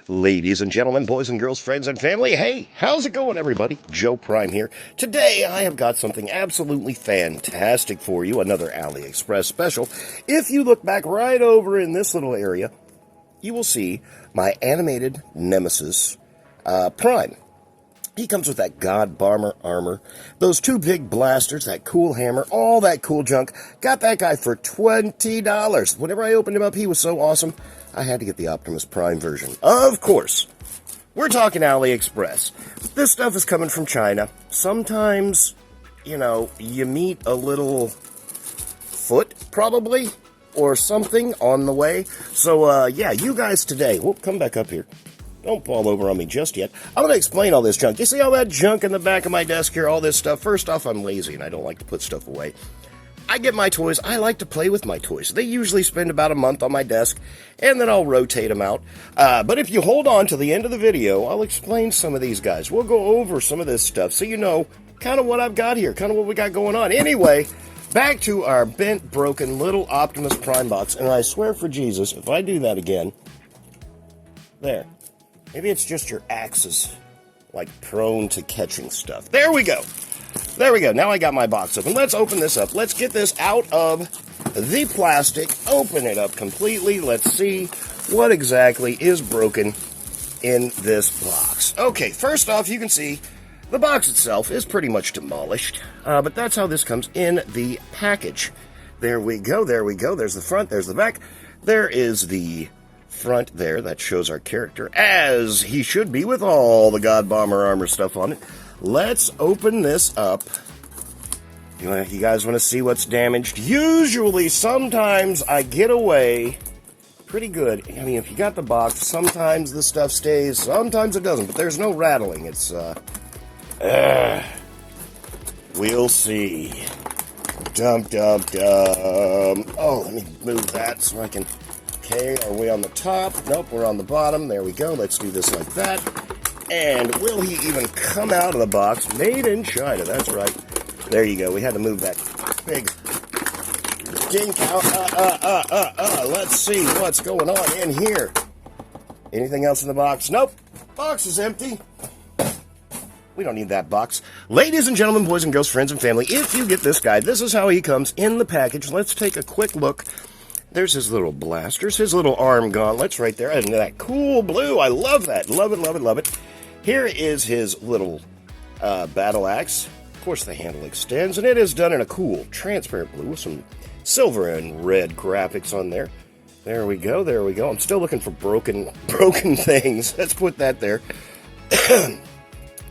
Ladies and gentlemen, boys and girls, friends and family, hey, how's it going, everybody? Joe Prime here. Today, I have got something absolutely fantastic for you, another Aliexpress special. If you look back right over in this little area, you will see my animated nemesis, Prime. He comes with that God Bomber armor, those two big blasters, that cool hammer, all that cool junk. Got that guy for $20. Whenever I opened him up, he was so awesome, I had to get the Optimus Prime version. Of course, we're talking AliExpress. This stuff is coming from China. Sometimes, you meet a little foot, probably, or something on the way. So, yeah, you guys today, whoop, come back up here. Don't fall over on me just yet. I'm going to explain all this junk. You see all that junk in the back of my desk here, all this stuff? First off, I'm lazy and I don't like to put stuff away. I get my toys. I like to play with my toys. They usually spend about a month on my desk, and then I'll rotate them out. But if you hold on to the end of the video, I'll explain some of these guys. We'll go over some of this stuff so you know kind of what I've got here, kind of what we got going on. Anyway, back to our bent, broken little Optimus Prime box, and I swear for Jesus, if I do that again, there. Maybe it's just your axes, like, prone to catching stuff. There we go. There we go. Now I got my box open. Let's open this up. Let's get this out of the plastic. Open it up completely. Let's see what exactly is broken in this box. Okay, first off, you can see the box itself is pretty much demolished. But that's how this comes in the package. There we go. There we go. There's the front. There's the back. There is the front there that shows our character as he should be with all the God Bomber armor stuff on it. Let's open this up. You guys want to see what's damaged? Usually, sometimes I get away pretty good. I mean, if you got the box, sometimes the stuff stays, sometimes it doesn't, but there's no rattling. It's, we'll see. Dum, dum, dum. Oh, let me move that so I can... Okay, are we on the top? Nope, we're on the bottom. There we go. Let's do this like that. And will he even come out of the box? Made in China, that's right. There you go. We had to move that big dink out. Let's see what's going on in here. Anything else in the box? Nope. Box is empty. We don't need that box. Ladies and gentlemen, boys and girls, friends and family, if you get this guy, this is how he comes in the package. Let's take a quick look. There's his little blasters, his little arm gauntlets right there, and that cool blue. I love that. Love it, love it, love it. Here is his little battle axe. Of course, the handle extends, and it is done in a cool, transparent blue with some silver and red graphics on there. There we go, there we go. I'm still looking for broken things. Let's put that there.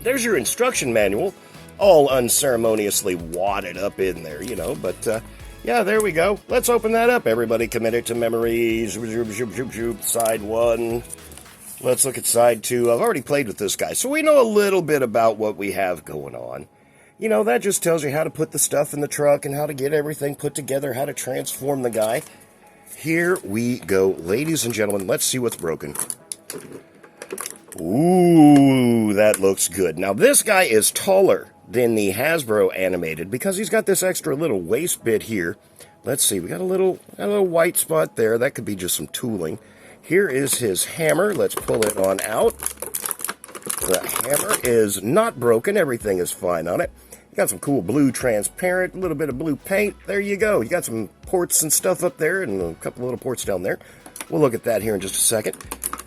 There's your instruction manual, all unceremoniously wadded up in there, but... yeah, there we go. Let's open that up. Everybody committed to memories. Side 1. Let's look at side 2. I've already played with this guy, so we know a little bit about what we have going on. That just tells you how to put the stuff in the truck and how to get everything put together, how to transform the guy. Here we go. Ladies and gentlemen, let's see what's broken. Ooh, that looks good. Now, this guy is taller than the Hasbro animated because he's got this extra little waist bit here. Let's see, we got a little white spot there. That could be just some tooling. Here is his hammer. Let's pull it on out. The hammer is not broken. Everything is fine on it. You got some cool blue transparent, a little bit of blue paint. There you go. You got some ports and stuff up there and a couple little ports down there. We'll look at that here in just a second.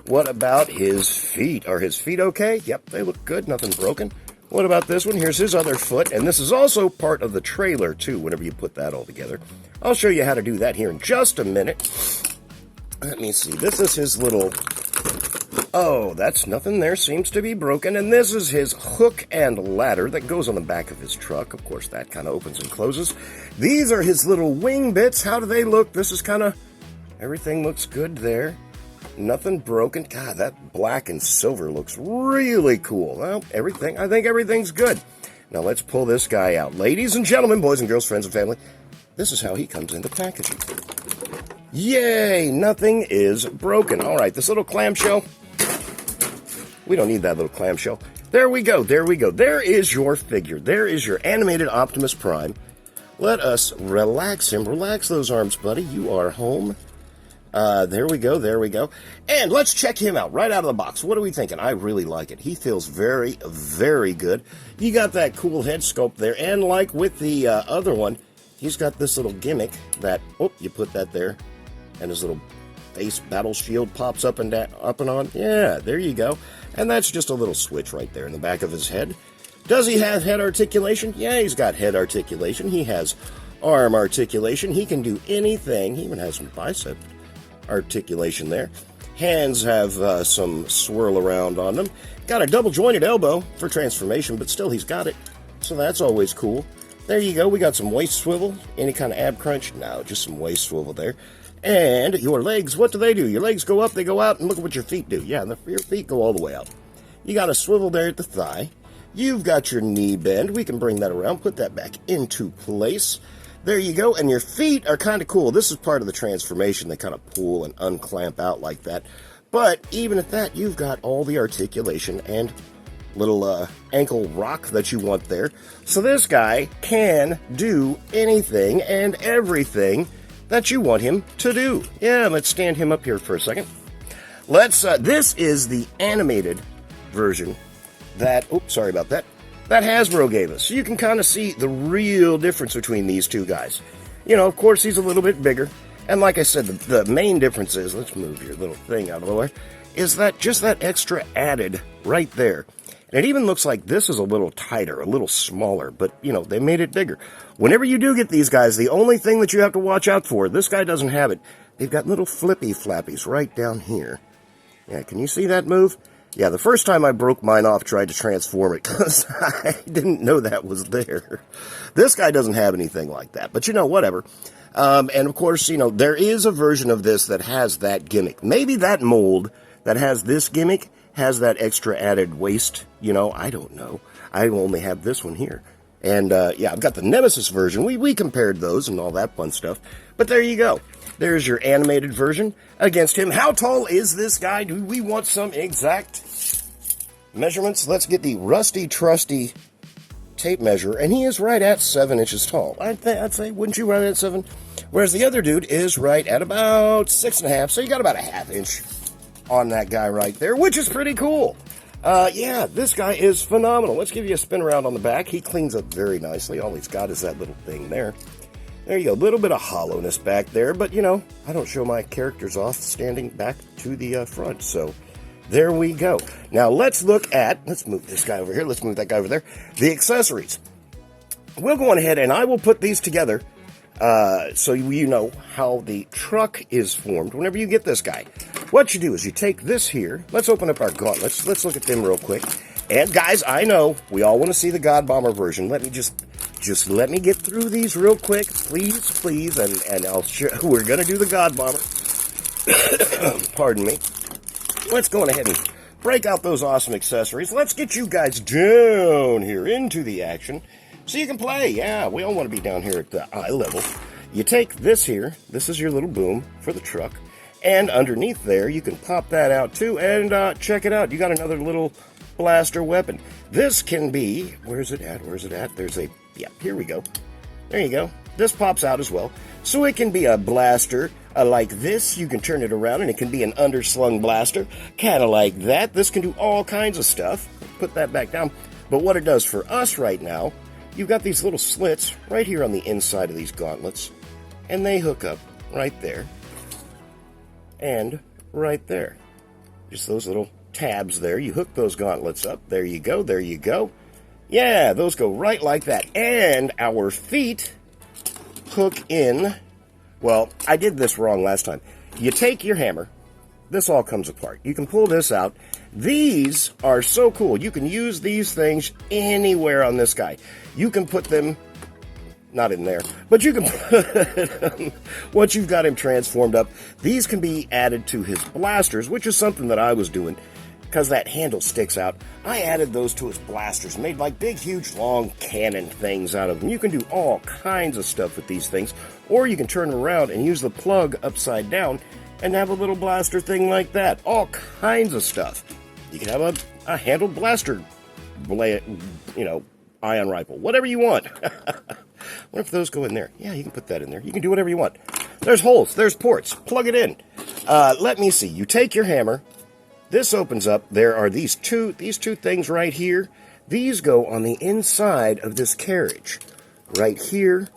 What about his feet? Are his feet okay? Yep, they look good. Nothing broken. What about this one? Here's his other foot, and this is also part of the trailer, too, whenever you put that all together. I'll show you how to do that here in just a minute. Let me see. This is his little... Oh, that's nothing there. Seems to be broken. And this is his hook and ladder that goes on the back of his truck. Of course, that kind of opens and closes. These are his little wing bits. How do they look? This is kind of... Everything looks good there. Nothing broken. God, that black and silver looks really cool. Well, I think everything's good. Now let's pull this guy out. Ladies and gentlemen, boys and girls, friends and family, this is how he comes in the packaging. Yay! Nothing is broken. All right, this little clamshell. We don't need that little clamshell. There we go. There we go. There is your figure. There is your animated Optimus Prime. Let us relax him. Relax those arms, buddy. You are home. There we go, there we go. And let's check him out right out of the box. What are we thinking? I really like it. He feels very, very good. You got that cool head sculpt there, and like with the other one, he's got this little gimmick that, oh, you put that there, and his little face battle shield pops up and on. Yeah, there you go. And that's just a little switch right there in the back of his head. Does he have head articulation? Yeah, he's got head articulation. He has arm articulation. He can do anything. He even has some bicep articulation there. Hands have some swirl around on them. Got a double jointed elbow for transformation, but still he's got it. So that's always cool. There you go. We got some waist swivel. Any kind of ab crunch? No, just some waist swivel there. And your legs, what do? Your legs go up, they go out, and look at what your feet do. Yeah, your feet go all the way out. You got a swivel there at the thigh. You've got your knee bend. We can bring that around, put that back into place. There you go. And your feet are kind of cool. This is part of the transformation. They kind of pull and unclamp out like that. But even at that, you've got all the articulation and little ankle rock that you want there. So this guy can do anything and everything that you want him to do. Yeah, let's stand him up here for a second. This is the animated version that, oops, sorry about that, that Hasbro gave us. So you can kind of see the real difference between these two guys. You know, of course, he's a little bit bigger. And like I said, the main difference is, let's move your little thing out of the way, is that just that extra added right there. And it even looks like this is a little tighter, a little smaller, but, you know, they made it bigger. Whenever you do get these guys, the only thing that you have to watch out for, this guy doesn't have it. They've got little flippy flappies right down here. Yeah, can you see that move? Yeah, the first time I broke mine off, tried to transform it, because I didn't know that was there. This guy doesn't have anything like that, but, you know, whatever. And, of course, you know, there is a version of this that has that gimmick. Maybe that mold that has this gimmick has that extra added waist, you know, I don't know. I only have this one here. And, yeah, I've got the Nemesis version. We compared those and all that fun stuff. But there you go. There's your animated version against him. How tall is this guy? Do we want some exact measurements? Let's get the rusty, trusty tape measure. And he is right at 7 inches tall. I'd say, wouldn't you, right at 7? Whereas the other dude is right at about 6.5. So you got about a ½ inch on that guy right there, which is pretty cool. Yeah, this guy is phenomenal. Let's give you a spin around on the back. He cleans up very nicely. All he's got is that little thing there. There you go. A little bit of hollowness back there, but, you know, I don't show my characters off standing back to the front, so there we go. Now, let's move this guy over here. Let's move that guy over there. The accessories. We'll go on ahead, and I will put these together so you know how the truck is formed whenever you get this guy. What you do is you take this here. Let's open up our gauntlets. Let's look at them real quick. And guys, I know we all want to see the God Bomber version. Let me just let me get through these real quick, please, and I'll show. We're gonna do the God Bomber. Pardon me. Let's go on ahead and break out those awesome accessories. Let's get you guys down here into the action so you can play. Yeah, we all want to be down here at the eye level. You take this here. This is your little boom for the truck. And underneath there, you can pop that out too, and check it out. You got another little blaster weapon. This can be, where's it at? There's a, yeah, here we go. There you go. This pops out as well. So it can be a blaster like this. You can turn it around, and it can be an underslung blaster, kind of like that. This can do all kinds of stuff. Put that back down. But what it does for us right now, you've got these little slits right here on the inside of these gauntlets, and they hook up right there. And right there. Just those little tabs there. You hook those gauntlets up. There you go. There you go. Yeah, those go right like that. And our feet hook in. Well, I did this wrong last time. You take your hammer. This all comes apart. You can pull this out. These are so cool. You can use these things anywhere on this guy. You can put them, not in there, but you can put, once you've got him transformed up, these can be added to his blasters, which is something that I was doing, because that handle sticks out. I added those to his blasters, made like big, huge, long cannon things out of them. You can do all kinds of stuff with these things, or you can turn around and use the plug upside down and have a little blaster thing like that. All kinds of stuff. You can have a handled blaster, ion rifle, whatever you want. What if those go in there? Yeah, you can put that in there. You can do whatever you want. There's holes. There's ports. Plug it in. Let me see. You take your hammer. This opens up. There are these two things right here. These go on the inside of this carriage. Right here.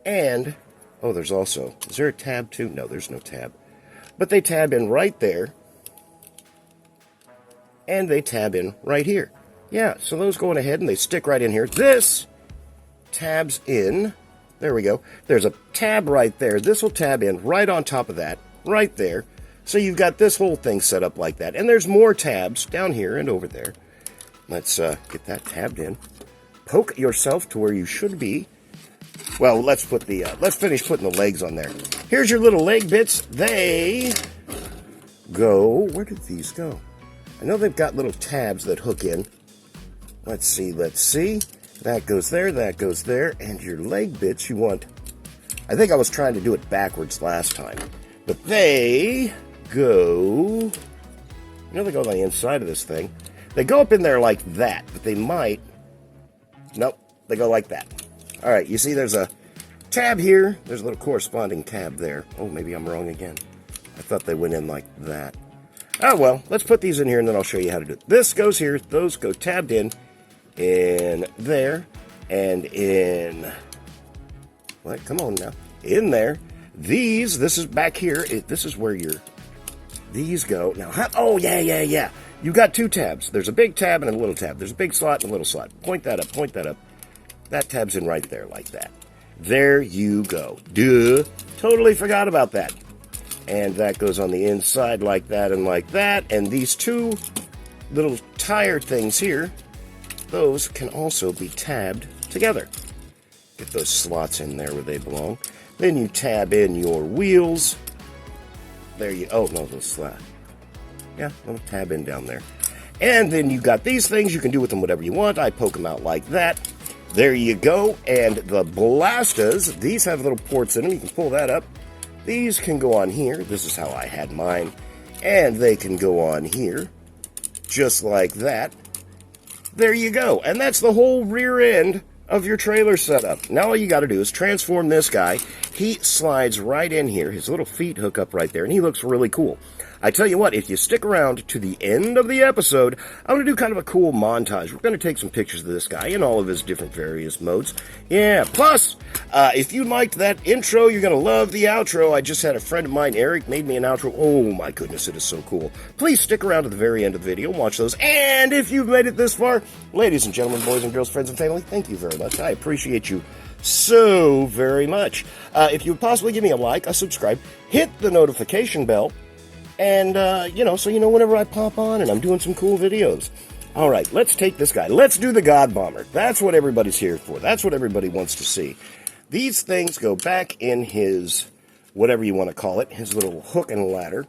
And, oh, there's also, is there a tab too? No, there's no tab. But they tab in right there. And they tab in right here. Yeah, so those going ahead and they stick right in here. This tabs in. There we go. There's a tab right there. This will tab in right on top of that. Right there. So you've got this whole thing set up like that. And there's more tabs down here and over there. Let's get that tabbed in. Poke yourself to where you should be. Well, let's finish putting the legs on there. Here's your little leg bits. They go, where did these go? I know they've got little tabs that hook in. Let's see. That goes there, and your leg bits you want. I think I was trying to do it backwards last time. But they go, they go on the inside of this thing. They go up in there like that, but they might, nope, they go like that. All right, you see there's a tab here. There's a little corresponding tab there. Oh, maybe I'm wrong again. I thought they went in like that. Oh, well, let's put these in here, and then I'll show you how to do it. This goes here. Those go tabbed in there, and in, what? Come on now. In there. This is back here. This is where these go. Now, oh, yeah. You got two tabs. There's a big tab and a little tab. There's a big slot and a little slot. Point that up. That tab's in right there like that. There you go. Duh. Totally forgot about that. And that goes on the inside like that and like that. And these two little tire things here, those can also be tabbed together. Get those slots in there where they belong. Then you tab in your wheels. There you, oh no, those slot. Yeah, little tab in down there. And then you got these things. You can do with them whatever you want. I poke them out like that. There you go. And the Blastas, these have little ports in them. You can pull that up. These can go on here. This is how I had mine. And they can go on here. Just like that. There you go. And that's the whole rear end of your trailer setup. Now all you got to do is transform this guy. He slides right in here. His little feet hook up right there. And he looks really cool. I tell you what, if you stick around to the end of the episode, I'm going to do kind of a cool montage. We're going to take some pictures of this guy in all of his different various modes. Yeah, plus, if you liked that intro, you're going to love the outro. I just had a friend of mine, Eric, made me an outro. Oh my goodness, it is so cool. Please stick around to the very end of the video and watch those. And if you've made it this far, ladies and gentlemen, boys and girls, friends and family, thank you very much. I appreciate you so very much. If you would possibly give me a like, a subscribe, hit the notification bell, and, so you know whenever I pop on and I'm doing some cool videos. All right, let's take this guy. Let's do the God Bomber. That's what everybody's here for. That's what everybody wants to see. These things go back in his, whatever you want to call it, his little hook and ladder.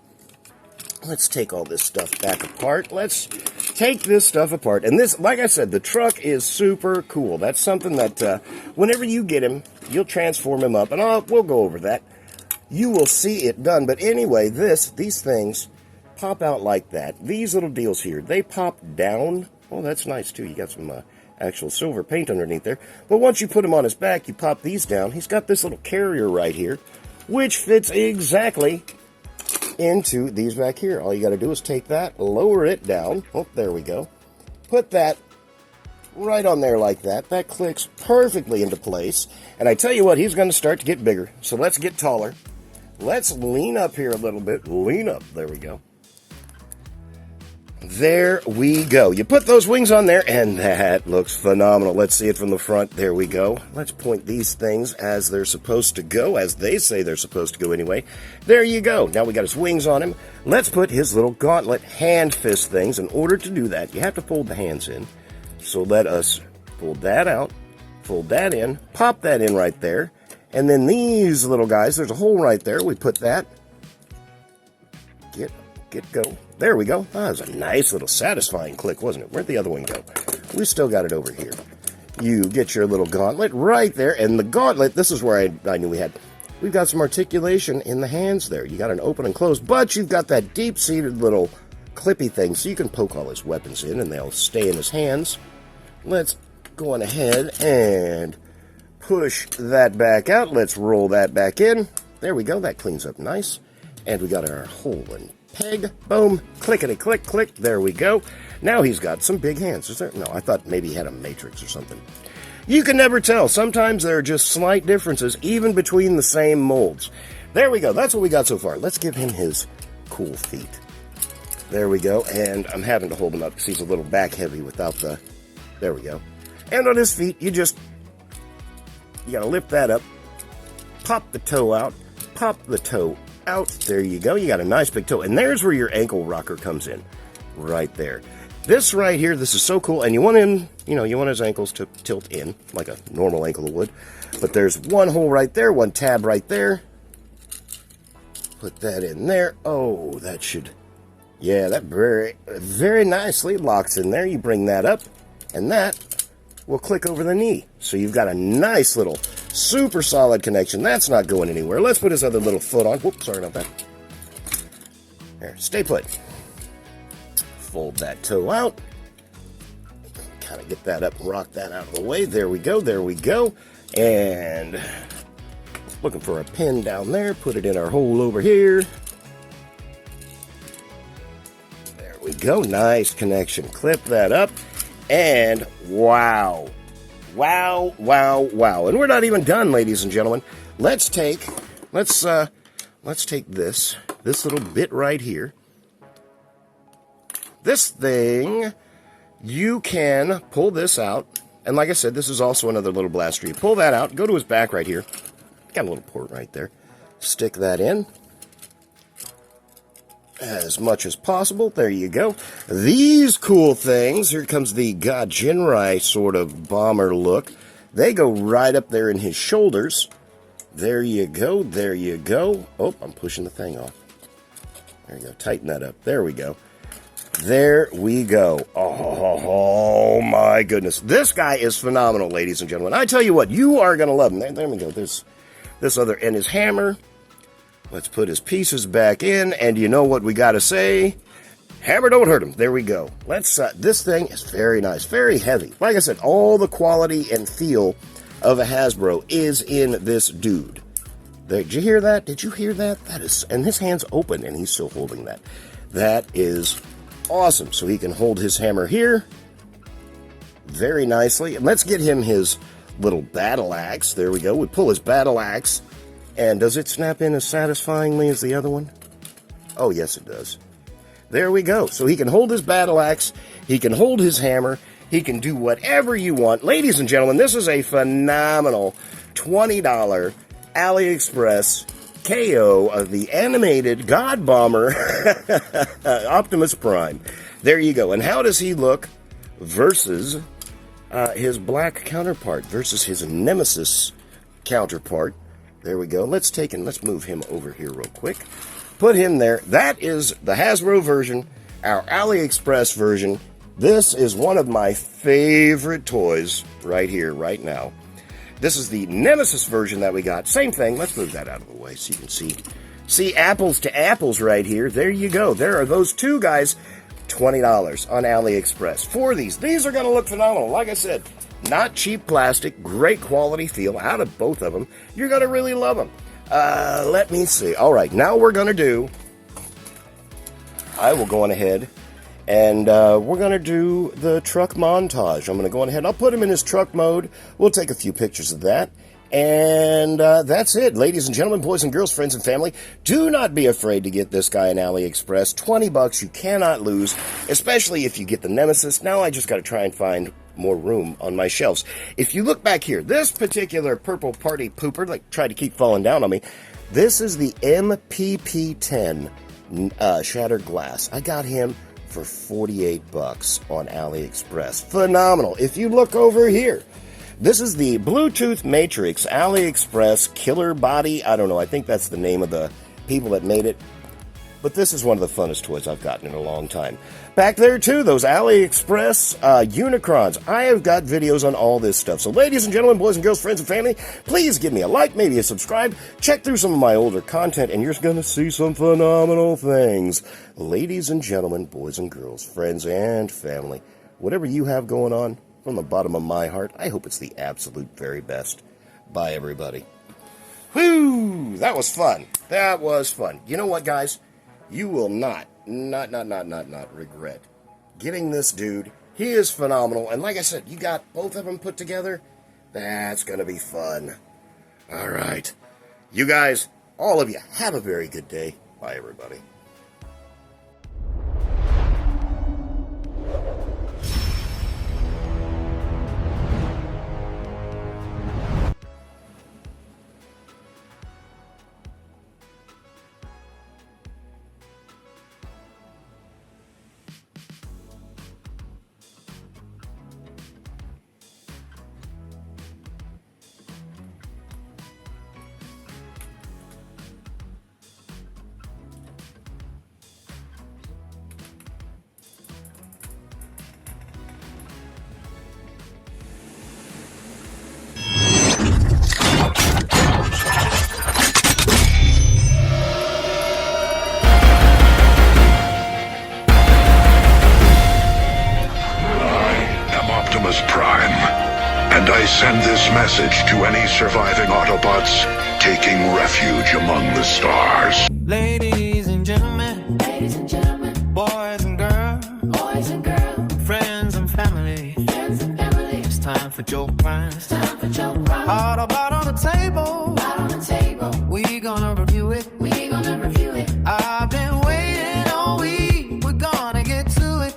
Let's take all this stuff back apart. Let's take this stuff apart. And this, like I said, the truck is super cool. That's something that whenever you get him, you'll transform him up. And we'll go over that. You will see it done. But anyway, these things pop out like that. These little deals here, they pop down. Oh, that's nice, too. You got some actual silver paint underneath there. But once you put him on his back, you pop these down. He's got this little carrier right here, which fits exactly into these back here. All you got to do is take that, lower it down. Oh, there we go. Put that right on there like that. That clicks perfectly into place. And I tell you what, he's going to start to get bigger. So let's get taller. Let's lean up here a little bit. Lean up. There we go. There we go. You put those wings on there, and that looks phenomenal. Let's see it from the front. There we go. Let's point these things as they're supposed to go, as they say they're supposed to go anyway. There you go. Now we got his wings on him. Let's put his little gauntlet hand fist things. In order to do that, you have to fold the hands in. So let us fold that out, fold that in, pop that in right there. And then these little guys, there's a hole right there. We put that. Go. There we go. That was a nice little satisfying click, wasn't it? Where'd the other one go? We still got it over here. You get your little gauntlet right there. And the gauntlet, this is where I knew we've got some articulation in the hands there. You got an open and close, but you've got that deep-seated little clippy thing, so you can poke all his weapons in, and they'll stay in his hands. Let's go on ahead and push that back out. Let's roll that back in. There we go. That cleans up nice. And we got our hole and peg. Boom. Clickety click click. There we go. Now he's got some big hands. Is there? No, I thought maybe he had a matrix or something. You can never tell. Sometimes there are just slight differences, even between the same molds. There we go. That's what we got so far. Let's give him his cool feet. There we go. And I'm having to hold him up because he's a little back heavy without the... There we go. And on his feet, you got to lift that up, pop the toe out, pop the toe out. There you go. You got a nice big toe. And there's where your ankle rocker comes in. Right there. This right here, this is so cool, and you want him, you want his ankles to tilt in, like a normal ankle would. But there's one hole right there, one tab right there. Put that in there. Oh, that should, yeah, that very, very nicely locks in there. You bring that up, and that will click over the knee. So you've got a nice little, super solid connection. That's not going anywhere. Let's put his other little foot on. Whoops, sorry about that. There, stay put. Fold that toe out. Kind of get that up and rock that out of the way. There we go, there we go. And looking for a pin down there. Put it in our hole over here. There we go. Nice connection. Clip that up. And wow. Wow, wow, wow. And we're not even done, ladies and gentlemen. Let's take this little bit right here. This thing, you can pull this out, and like I said, this is also another little blaster. You pull that out, go to his back right here, got a little port right there, stick that in as much as possible. There you go. These cool things, here comes the Gajinrai sort of bomber look. They go right up there in his shoulders. There you go, there you go. Oh, I'm pushing the thing off. There you go, tighten that up. There we go. There we go. Oh, my goodness. This guy is phenomenal, ladies and gentlemen. I tell you what, you are going to love him. There we go. There's this other, and his hammer. Let's put his pieces back in, and you know what we got to say? Hammer don't hurt him. There we go. This thing is very nice, very heavy. Like I said, all the quality and feel of a Hasbro is in this dude. Did you hear that? Did you hear that? That is, and his hand's open, and he's still holding that. That is awesome. So he can hold his hammer here very nicely. And let's get him his little battle axe. There we go. We pull his battle axe. And does it snap in as satisfyingly as the other one? Oh, yes, it does. There we go. So he can hold his battle axe. He can hold his hammer. He can do whatever you want. Ladies and gentlemen, this is a phenomenal $20 AliExpress KO of the animated God Bomber Optimus Prime. There you go. And how does he look versus his black counterpart, versus his Nemesis counterpart? There we go. Let's move him over here real quick. Put him there. That is the Hasbro version, our AliExpress version. This is one of my favorite toys right here, right now. This is the Nemesis version that we got. Same thing. Let's move that out of the way so you can see apples to apples right here. There you go. There are those two guys. $20 on AliExpress. For these are going to look phenomenal. Like I said, not cheap plastic, great quality feel out of both of them. You're going to really love them. Let me see. All right, now we're going to do, I will go on ahead and we're going to do the truck montage. I'm going to go on ahead. I'll put him in his truck mode. We'll take a few pictures of that. And that's it. Ladies and gentlemen, boys and girls, friends and family, do not be afraid to get this guy in AliExpress. $20 you cannot lose, especially if you get the Nemesis. Now I just got to try and find more room on my shelves. If you look back here, this particular purple party pooper, like tried to keep falling down on me, this is the MPP-10 Shattered Glass. I got him for $48 on AliExpress. Phenomenal. If you look over here, this is the Bluetooth Matrix AliExpress Killer Body. I don't know. I think that's the name of the people that made it. But this is one of the funnest toys I've gotten in a long time. Back there, too, those AliExpress Unicrons. I have got videos on all this stuff. So, ladies and gentlemen, boys and girls, friends and family, please give me a like, maybe a subscribe. Check through some of my older content, and you're going to see some phenomenal things. Ladies and gentlemen, boys and girls, friends and family, whatever you have going on, from the bottom of my heart, I hope it's the absolute very best. Bye, everybody. Whew, that was fun. That was fun. You know what, guys? You will not regret getting this dude. He is phenomenal. And like I said, you got both of them put together. That's going to be fun. All right. You guys, all of you, have a very good day. Bye, everybody. Optimus Prime, and I send this message to any surviving Autobots taking refuge among the stars. Ladies and gentlemen, boys and girls, friends and family, it's time for Joe Prime. Autobot on the table, we gonna review it. I've been waiting all week, we're gonna get to it.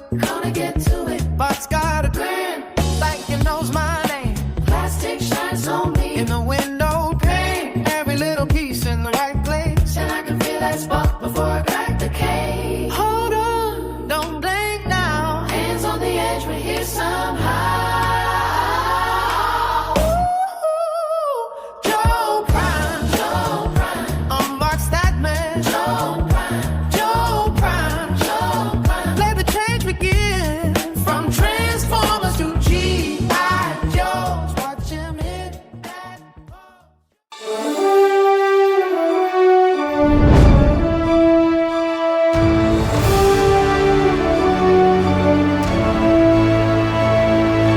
Bot's got a grin, like he knows my name. Plastic shines on me In the window pane, every little piece in the right place. and I can feel that spark before I crack the case.